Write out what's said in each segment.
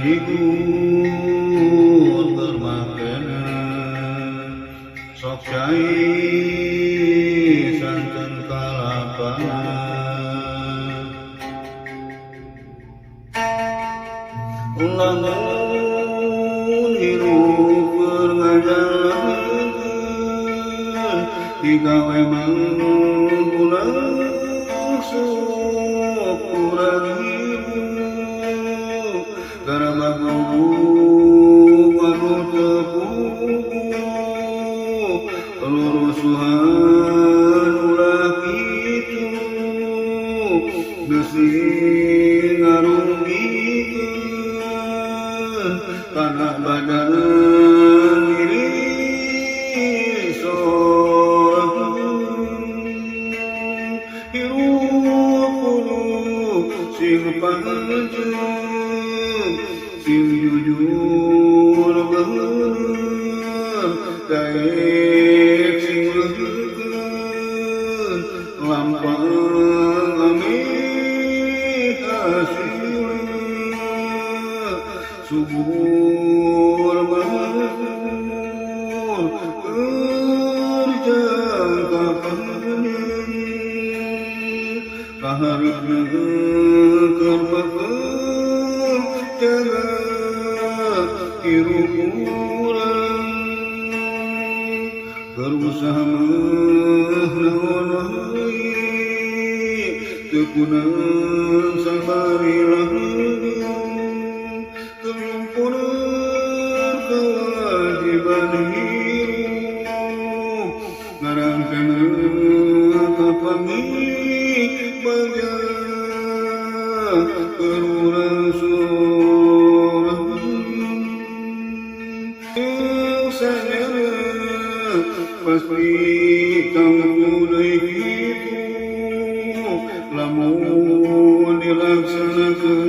bajigur bermakna sok cai santen kalapan lamun hirup berngajalan digawe manggulang sok kurang hirup karena guru anu tepuk lurusuhan ulah kitu besi ngarugikeun kana badan diri sorangan hirup kudu sing panjang sing jujur bener daek sing leukeun lampang amih hasilna subur makmur kerjang kapanen kaharepna keur bekerja hirup urang berusaha naon wae teu kunaon sabari langgeng kelumpuran kewajiban hirup ngarangkeun kapangih bagja kerurang pasti kamu kitu lamun dilaksanakeun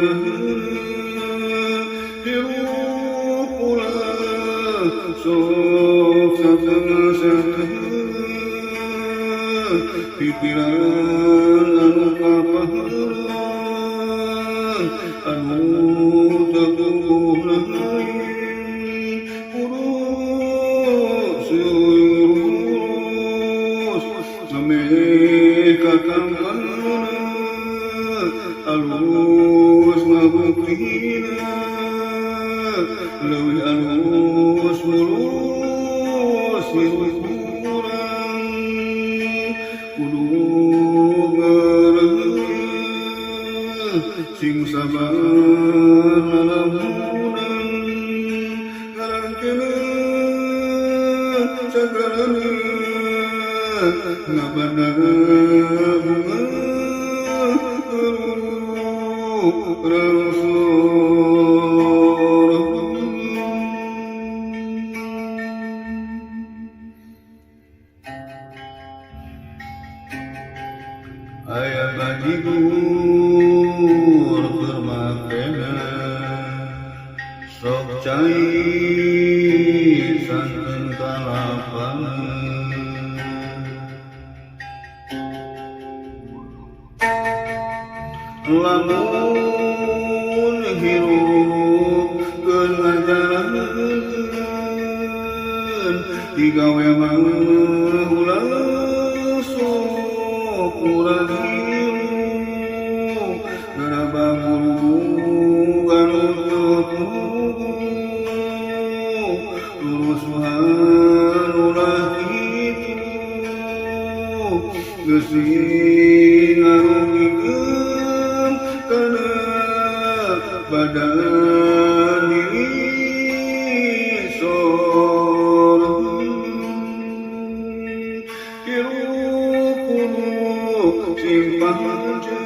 hirup ulah sok satengah-satengah pikiran anu kapaheureuan anu teguh lain kudu kakangkeuna alus ngabuktina leuwih alus mulus hirup urang kudu gareuh sing sabar lalamunan ngarangkeun cagarana ngabana bunga aya bajigur bermakna sok cai santen kalapan lamun hirup keun ngajalankeun digawe manggulang sok kurang hirup geraba guru anu tepuk lurusuhan ulah kitu geus ngarugikeun kana badan diri sorangan hirup kudu sing panjang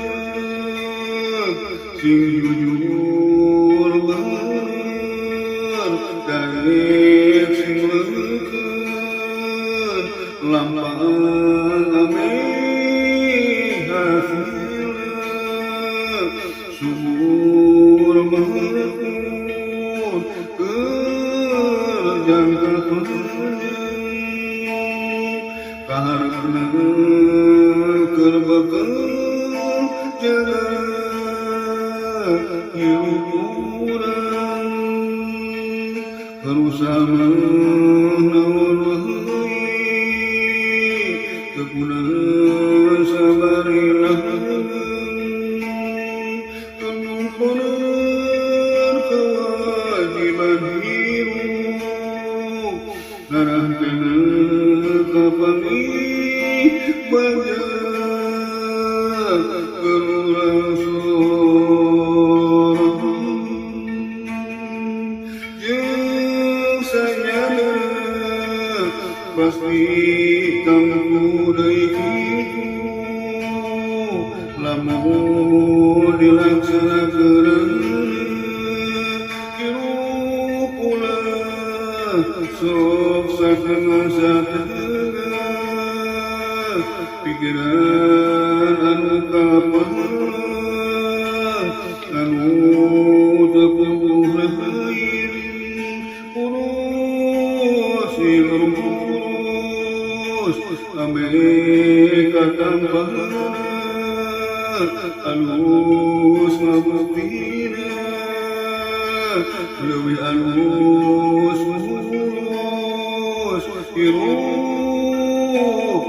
sing jujur bener daek sing leukeun lampang ameh hasilna subur makmur kerjang kapanjang kaharepna keur bekerja hirup urang bersama kegunaan sabarilah kemudian kewajiban hidup arahkan kapani banyak pasti kamu itu lamun dilaksanakan hirup pula sok satengah pikiran anu kapan anu tepuh lain urus Amerika tambah alus ngabuktina leuwih alus hirup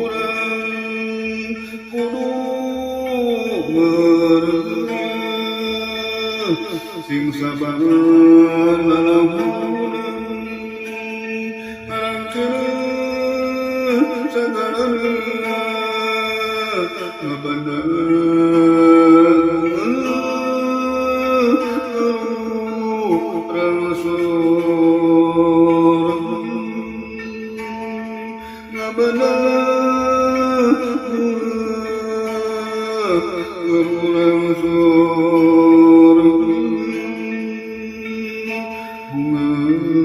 urang kudu merendah sing sabar lalamunan bunga